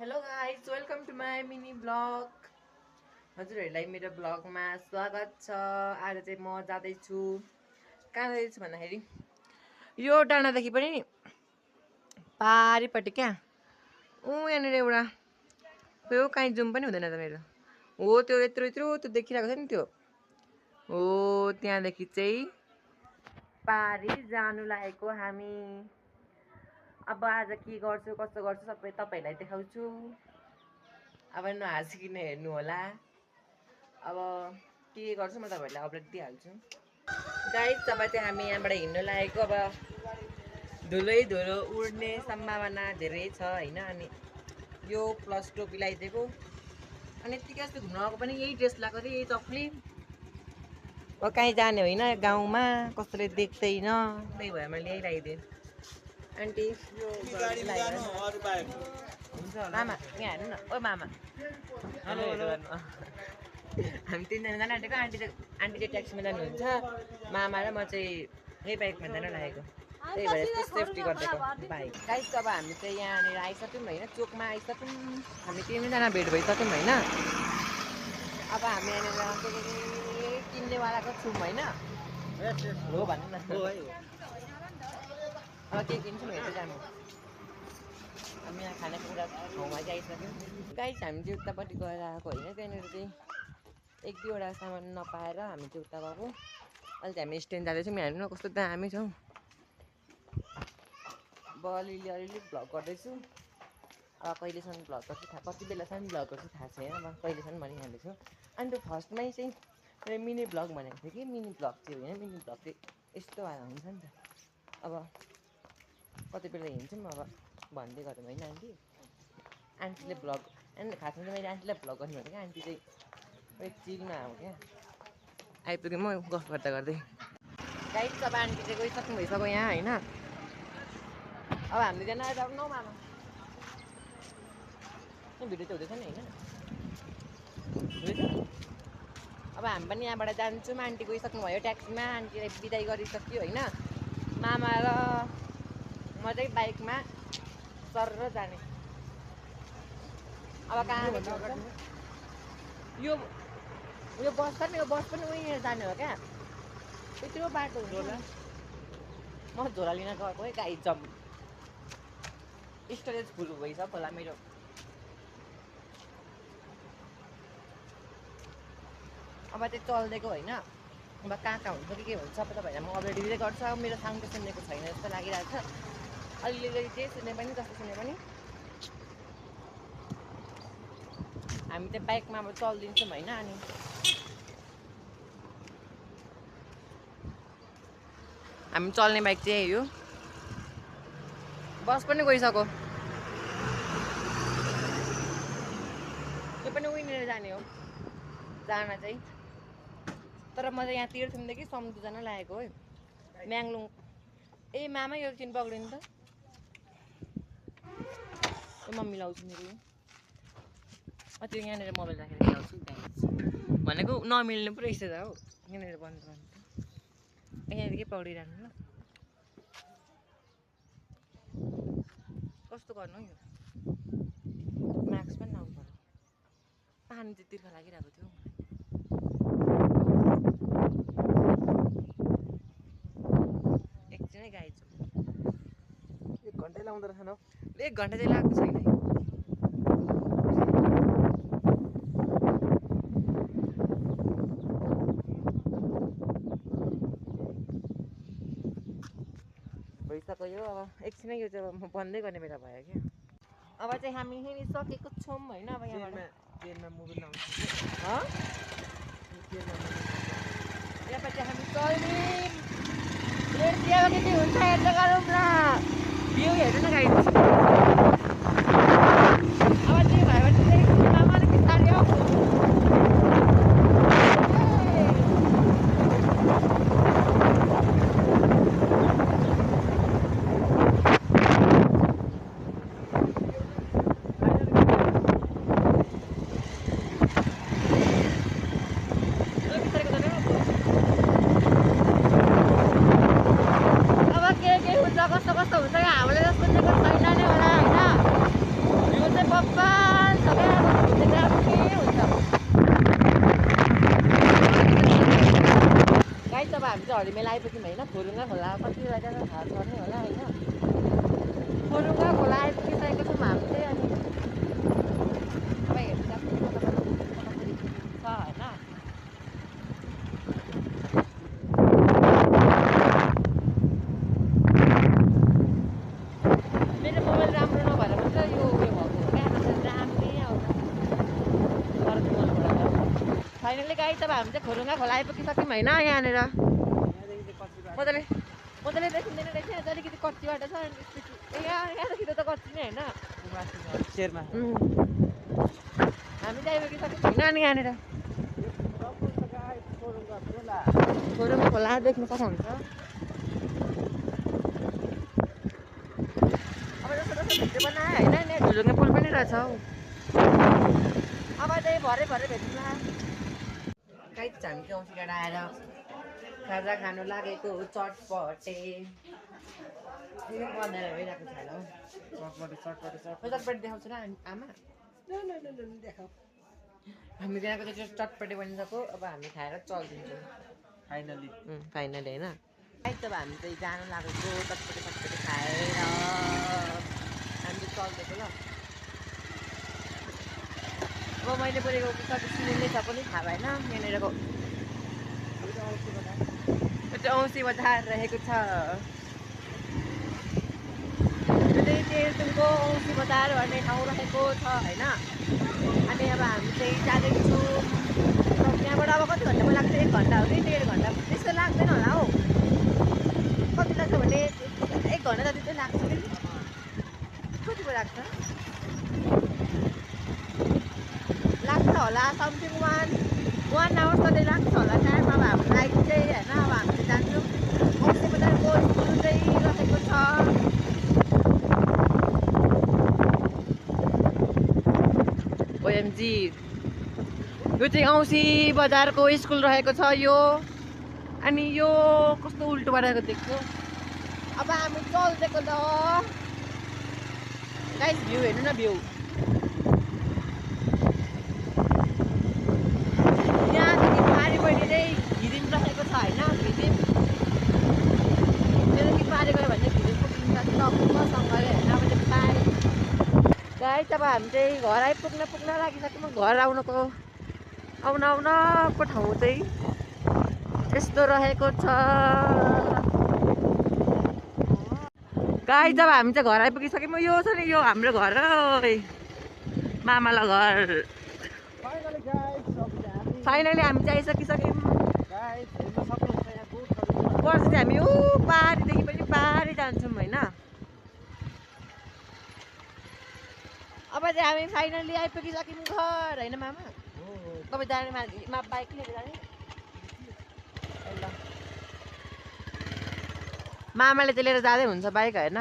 Hello guys welcome to my mini blog. हजुरहरूलाई मेरो ब्लगमा स्वागत छ। आज चाहिँ म जाँदैछु, कहाँ जाँदैछु भन्दाखेरि यो डाँडादेखि पनि नि पारिपट्टि क्या यहाँनिर एउटा त्यो काहीँ जुम पनि हुँदैन त मेरो। हो त्यो यत्रो यत्रो त्यो देखिरहेको छ नि, त्यो हो त्यहाँदेखि चाहिँ पारि जानु लागेको हामी। अब आज के गर्छु कस्तो गर्छु सबै तपाईँहरूलाई देखाउँछु। अब नहाँसिकन हेर्नु होला। अब के गर्छु म तपाईँहरूलाई अपडेट दिइहाल्छु। गाइस अब चाहिँ हामी यहाँबाट हिँड्नु लागेको। अब धुलो उड्ने सम्भावना धेरै छ होइन। अनि यो प्लस टोपी लगाइदिएको अनि यत्तिकै जस्तो घुम्न आएको पनि यही ड्रेस लगाएको थिएँ, यही चप्ली। अब कहीँ जाने होइन गाउँमा, कसैले देख्दैन, त्यही भएर मैले यही लगाइदिएँ। आन्टी मामा यहाँ हेर्नु न। ओ मामा हेलो हेलो। हामी तिनजना जान आँटेको। आन्टी चाहिँ ट्याक्सीमा जानुहुन्छ, मामा र म चाहिँ यही बाइकमा जान लागेको। त्यही भएर यस्तो सेफ्टी गरिदिएको बाइक। गाइस अब हामी चाहिँ यहाँनिर आइसक्यौँ होइन, चोकमा आइसक्यौँ। हामी तिनजना भेट भइसक्यौँ होइन। अब हामी यहाँनिर किन्नेवालाको छौँ होइन। हो भन्नु न। अब के किन्छौँ हेर्दै जानु। हामी यहाँ खानेकुरा ठाउँमा चाहिँ आइसक्यौँ। गाइस हामी चाहिँ उतापट्टि गएर आएको होइन, त्यहाँनिर चाहिँ एक दुईवटा सामान नपाएर हामी चाहिँ उता गएको। अहिले चाहिँ हामी स्ट्यान्ड जाँदैछौँ। यहाँ हेर्नु न कस्तो दामी छ। अब अलिअलि भ्लग गर्दैछु। अब कहिलेसम्म भ्लग गर्छु थाहा, कति बेलासम्म भ्लग गर्छु थाहा छैन। अब कहिलेसम्म भनिहाल्दैछु। अनि त्यो फर्स्टमै चाहिँ मैले मिनी भ्लग भनेको थिएँ कि मिनी भ्लग चाहिँ होइन, मिनी भ्लग चाहिँ यस्तो वाला हुन्छ नि त। अब कति बेला हिँड्छौँ अब भन्दै गरौँ होइन आन्टी। आन्टीले भ्लग खासमा चाहिँ मैले आन्टीलाई भ्लग गर्नु भनेको। आन्टी चाहिँ चिलमा हो क्या। आइपुग्यो म गफ गर्दा गर्दै। गाइस अब आन्टी चाहिँ गइसक्नु भइसक्यो यहाँ होइन। अब हामी जान आइसक्नु मामा। भिडियो चाहिँ हुँदैछ नि होइन। अब हामी पनि यहाँबाट जान्छौँ। आन्टी गइसक्नु भयो ट्याक्सीमा, आन्टीलाई बिदाई गरिसक्यो होइन। मामा र म चाहिँ बाइकमा सर जाने। अब कहाँ यो बस छ नि, यो बस पनि उहीँ जाने हो क्या। यत्रो बाटो हुन्छ होला। म झोला लिन गएको है गाई जम। स्टोरेज फुल भइसक्यो होला मेरो। अब चाहिँ चल्दिएको होइन। अब कहाँ हुन्छ के हुन्छ सबै तपाईँहरूलाई म अपडेट दिँदै गर्छु। अब मेरो साउन्ड चाहिँ सुनेको छैन जस्तो लागिरहेको छ। अलिअलि चाहिँ सुने पनि जस्तो सुने पनि हामी चाहिँ बाइकमा अब चलिदिन्छौँ होइन। अनि हामी चल्ने बाइक चाहिँ यही हो। बस पनि गइसक्यो। त्यो पनि उहीँनिर जाने हो जान चाहिँ। तर म चाहिँ यहाँ तीर्थमदेखि समुद्र जान लागेको है, म्याङलुङ। ए मामा यो चिन पक्रिनु त। म मिलाउँछु मेरो यो। त्यो यहाँनिर मोबाइल राखेर मिलाउँछु भनेको नमिल्ने पो रहेछ त हौ। यहाँनिर बन्द गर्नु त। यहाँदेखि पक्रिरहनु ल। कस्तो गर्नु हौ यो। मास्क पनि लाउनु पर्यो। पानी चाहिँ तिर्खा लागिरहेको थियो। एकछिनै गाइज 1 घन्टै लाउँदो रहेछ न। 1 घन्टा चाहिँ लाग्छ छैन। भइसक्यो यो। अब एकछिनै यो चाहिँ म बन्दै गर्ने बेला भयो क्या। अब चाहिँ हामी हिँडिसकेको छौँ होइन। अब यहाँबाट यहाँबाट हामी चल्यौँ। अब के हुन्छ हेर्दै गरौँ न। भ्यू हेर्नु न गाइस। अब चाहिँ भएर चाहिँ मामाले बिस्तारै आऊ। कस्तो हुन्छ हामीले जस्तो छैन नै होला। भोलि मेला आइपुग्यौँ होइन खोरुङ्गा खोला कति बेला थाहा छ नि होला होइन खोरुङ्गा खोला आइपुगिसकेको छौँ हामी चाहिँ अनि अब हेर्नु छ होइन मेरो मोबाइल राम्रो नभएर मात्र यो उयो भएको हो क्या राम्रै आउँछ अर्को मोबाइलबाट फाइनली गाई तब हामी चाहिँ खोरुङ्गा खोला आइपुगिसक्यौँ होइन यहाँनिर मजाले देखिँदैन रहेछ यहाँ अलिकति कच्ची बाटो छ यहाँदेखि त कच्ची नै होइन शेरमा हामी चाहिँ आइपुगिसक्यौँ होइन अनि यहाँनिर खोरुङ्गा खोला देख्नु सक्नुहुन्छ अब जस्तो भिडियो बनायो होइन यहाँ झुलुङ्गे पुल पनि रहेछ हौ अब चाहिँ भरे भेटौँला काहीँ हामी चाहिँ औँसी डाँडा आएर खाजा खानु लागेको चटपटे बन्देर भइरहेको छ होला हौ चटपटे देखाउँछु न आमा देखाऊ हामी त्यहाँको चाहिँ चटपटे बनिसक्यो अब हामी खाएर चलिदिन्छौँ फाइनली होइन है तब हामी चाहिँ जानु लागेको चटपटे खाएर हामी चाहिँ चल्दिएको ल अब मैले बोलेको कति सुनिँदै छ पनि थाहा भएन यहाँनिरको औँसी बजार रहेको छ यो चाहिँ तेलतुङको औँसी बजार भन्ने ठाउँ रहेको छ होइन अनि अब हामी चाहिँ जाँदैछौँ त्यहाँबाट अब कति घन्टामा लाग्छ 1 घन्टा हो कि 1.5 घन्टा त्यस्तो लाग्दैन होला हौ कति लाग्छ भने 1 घन्टा जति चाहिँ लाग्छ कि कति पो लाग्छ होला समथिङ 1 आवर्स जति लाग्छ होला टाइम अब हामीलाई चाहिँ होइन अब हामी चाहिँ जान्छौँ औँसी बजारको स्कुल चाहिँ रहेको छ ओएमजी यो चाहिँ औँसी बजारको स्कुल रहेको छ यो अनि यो कस्तो उल्टो बनाएको देख्छु अब हामी चल्दिएको त गाइस भ्यू हेर्नु न भ्यू यहाँदेखि पारिपट्टि चाहिँ घिरिम रहेको छ होइन घिरिम त्यहाँदेखि पारि गयो भने चाहिँ घिरिम पुगिन्छ टक्कसँगले होइन अब चाहिँ पारि गाइस अब हामी चाहिँ घर पुग्न लागिसक्यौँ घर आउनको ठाउँ चाहिँ यस्तो रहेको छ गाइस जब हामी चाहिँ घर आइपुगिसक्यौँ यो छ नि यो हाम्रो घर मामाला घर फाइनली हामी चाहिँ आइसकिसक्यौँ पर्छ चाहिँ हामी पारिदेखि पनि पारि जान्छौँ होइन अब चाहिँ हामी फाइनली आइपुगिसक्यौँ घर होइन मामा तपाईँ जाने बाइक लिएर जाने ल मामाले चाहिँ लिएर जाँदै हुन्छ बाइक होइन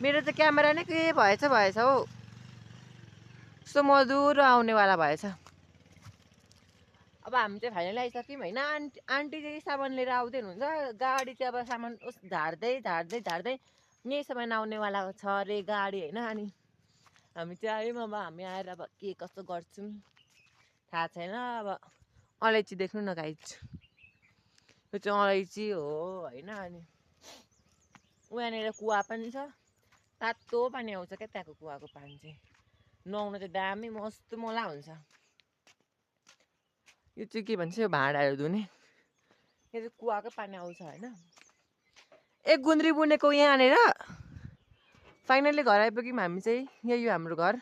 मेरो चाहिँ क्यामेरा नै के भएछ हौ यस्तो मधुरो आउनेवाला भएछ अब हामी चाहिँ फाइनली आइसक्यौँ होइन आन्टी चाहिँ सामान लिएर आउँदै हुनुहुन्छ गाडी चाहिँ अब सामान उस झार्दै यहीँसम्म आउनेवाला छ अरे गाडी होइन अनि हामी चाहिँ आयौँ अब हामी आएर अब के कस्तो गर्छौँ थाहा छैन अब अलैँची देख्नु न गाइस यो चाहिँ अलैँची हो होइन अनि उहाँनिर कुवा पनि छ तातो पानी आउँछ क्या त्यहाँको कुवाको पानी चाहिँ नुहाउनु चाहिँ दामी मस्त मोला हुन्छ यो चाहिँ के भन्छ यो भाँडाहरू धुने यो चाहिँ कुवाकै पानी आउँछ होइन एक गुन्द्री बुनेको यहाँनिर फाइनली घर आइपुग्यौँ हामी चाहिँ यही हो हाम्रो घर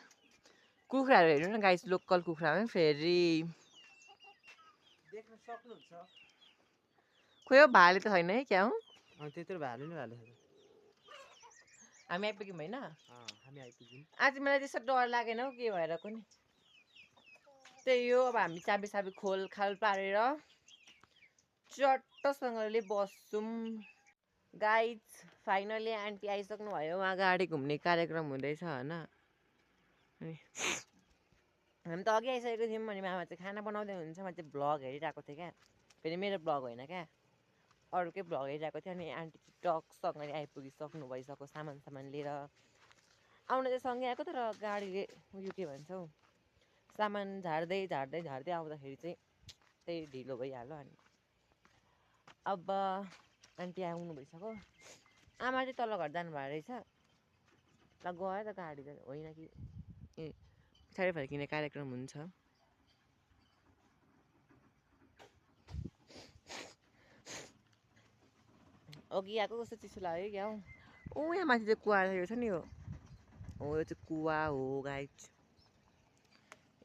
कुखुराहरू हेर्नु न गाइस लोकल कुखुरामै फेरि देख्न सक्नुहुन्छ खोइ हो भाले त छैन है क्या हो त्यत्रो भाले नै भाले हामी आइपुग्यौँ होइन हामी आइपुग्यौँ आज मलाई त्यस्तो डर लागेन हौ के भएर पनि त्यही हो अब हामी चाबी खोलखाल पारेर चट्टसँगले बस्छौँ गाइज फाइनली आन्टी आइसक्नु भयो उहाँ गाडी घुम्ने कार्यक्रम हुँदैछ होइन अनि हामी त अघि आइसकेको थियौँ अनि मामा चाहिँ खाना बनाउँदै हुनुहुन्छ म चाहिँ भ्लग हेरिरहेको थिएँ क्या फेरि मेरो भ्लग होइन क्या अरूकै भ्लग हेरिरहेको थियो अनि आन्टी टकसँगले आइपुगिसक्नु भइसक्यो सामान लिएर आउन चाहिँ सँगै आएको तर गाडीले उयो के भन्छ हौ सामान झार्दै आउँदाखेरि चाहिँ त्यही ढिलो भइहाल्यो अनि अब आन्टी आउनु भइसक्यो आमा चाहिँ तल्लो घर जानुभएको रहेछ ल गयो त गाडी त होइन कि ए पछाडि फर्किने कार्यक्रम हुन्छ अघि आएको कस्तो चिसो लाग्यो क्या हौ यहाँ माथि चाहिँ कुवा रहेको छ नि यो यो चाहिँ कुवा हो गाइज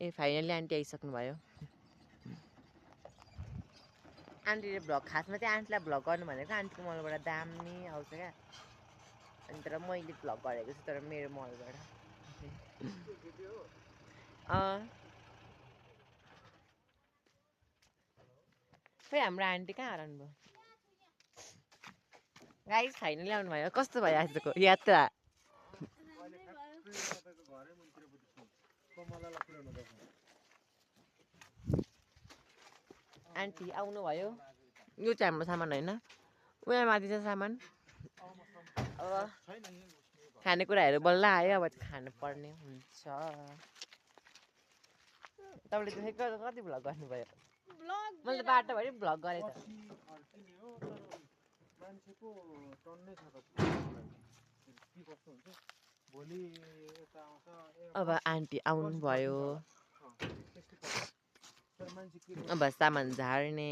ए फाइनली आन्टी आइसक्नु भयो आन्टीले भ्लग खासमा चाहिँ आन्टीलाई भ्लग गर्नु भनेको आन्टीको मलबाट दामी आउँछ क्या अनि तर मैले भ्लग गरेको छु तर मेरो मलबाट खै हाम्रो आन्टी कहाँ हराउनु भयो गाइस फाइनली आउनु भयो कस्तो भयो आजको यात्रा आन्टी आउनु भयो यो चाहिँ हाम्रो सामान होइन उहाँ माथि छ सामान अब खानेकुराहरू बल्ल आयो अब चाहिँ खानु पर्ने हुन्छ तपाईँले चाहिँ कति भ्लग गर्नुभयो मैले त बाटोभरि भ्लग गरेँ त अब आन्टी आउनु भयो अब सामान झार्ने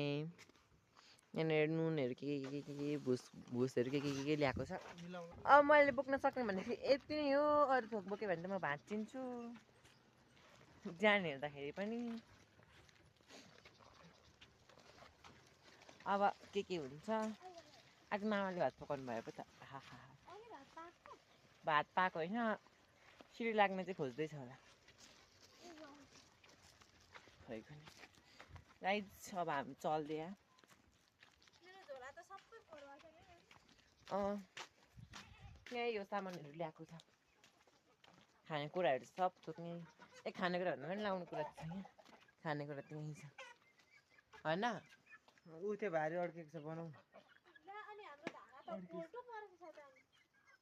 यहाँनिर नुनहरू के भुसहरू के ल्याएको छ अब मैले बोक्न सक्ने भनेपछि यति नै हो अरू थोक बोक्यो भने त म भाँचिन्छु जाने हेर्दाखेरि पनि अब के हुन्छ आज मामाले भात पकाउनु भयो पो त भात पाएको होइन सिडी लाग्ने चाहिँ खोज्दैछ होला राइट अब हामी चल्दै यहीँ यो सामानहरू ल्याएको छ खानेकुराहरू सब थोक्ने ए खानेकुराहरू पनि लाउने कुरा छ यहाँ खानेकुरा त यहीँ छ होइन ऊ त्यो भारी अड्केको छ बनाऊ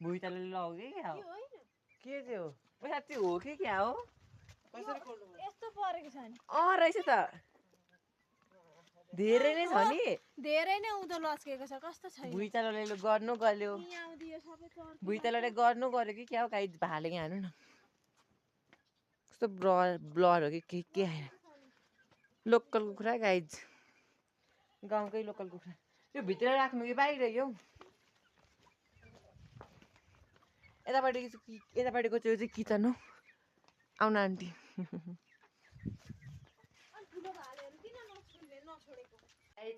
भुइँचालोले लग्यो क्या हो के चाहिँ हो साँच्चै हो कि क्या हो यस्तो परेको छ नि रहेछ त धेरै नै छ नि धेरै नै उँधो लस्केको छ कस्तो छ भुइँचालोले गर्नु गल्यो भुइँचालोले गर्नु गऱ्यो कि क्या हो गाई भाले यहाँ हानु न कस्तो ब्लर हो कि के आएन लोकल कुखुरा गाइज गाउँकै लोकल कुखुरा यो भित्र राख्नु कि बाहिर यो यतापट्टिको त्यो चाहिँ किचन हो आउन आन्टी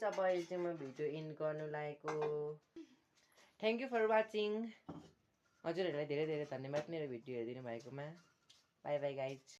अब अहिले चाहिँ म भिडियो एन्ड गर्नु लागेको थ्याङ्क यू फर वाचिङ हजुरहरूलाई धेरै धेरै धन्यवाद मेरो भिडियो हेरिदिनु भएकोमा बाई बाई गाइज